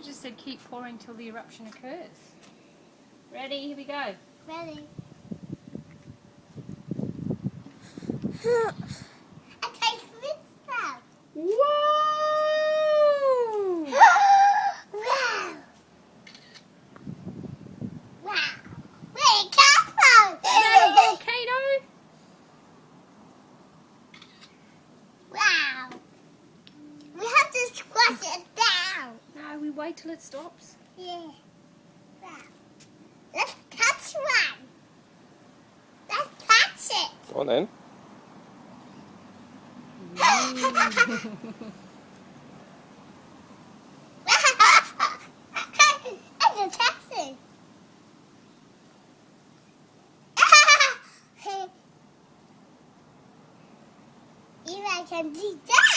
It just said keep pouring till the eruption occurs. Ready? Here we go. Ready. I take this now. Whoa! Wow! Wow! Where it come from? Is that a volcano? Wow! We have to squash it down. No, we wait till it stops. Yeah. Wow. Let's touch one. Let's touch it. Go on then. I'm a taxi. Even I can do that.